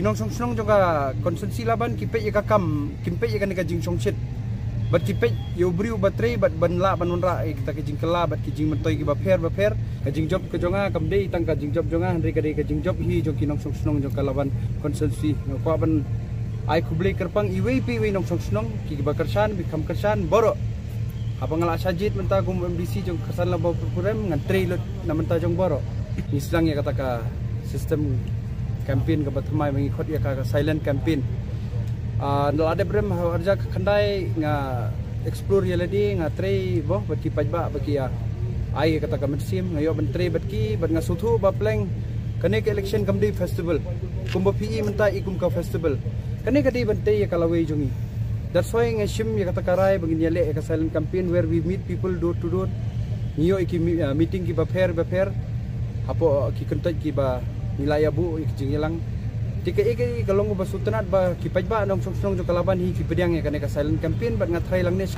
kinong song juga konsumsi laban kipet ya kakam kimpet ya kan jing songsit bat kipet yo briu baterai bat banla banunra kita kejing kela bat kejing mentoi ki baper kejing job ke jonga kamdei tang kejing job jonga handai kejing job hi jo kinong song jo kalaban konsumsi ko ban ai kublei kerpang iwei pi wei nong song ki bakarsan bikam kersan boro abang ala sajid menta gum MBC jong kesan la program ngan trailer na menta jong boro islang ya kata ka sistem campaign ke batmai mengikut ya ka silent campaign ndal ada brem harja kandai nga explore ya ladi nga trei boh baki pajba baki ya ai kata ka mersim ngayo bentre batki bat nga suthu ba pleng kane ke election kamdi festival kumba pi menta ikum ka festival kane kadi bante ya kalawei jongi. That's why ngashim ya kata karai bagi nyale ka silent campaign where we meet people door to door. Niyo iki meeting ki baper hapo ki kentaj ki ba nilai abu iki jinglang. Tika iki kalong ba sutanat ba ki pajba nong song jo kalaban hi ki pediang ya kane ka silent campaign bat ngatrai lang nes.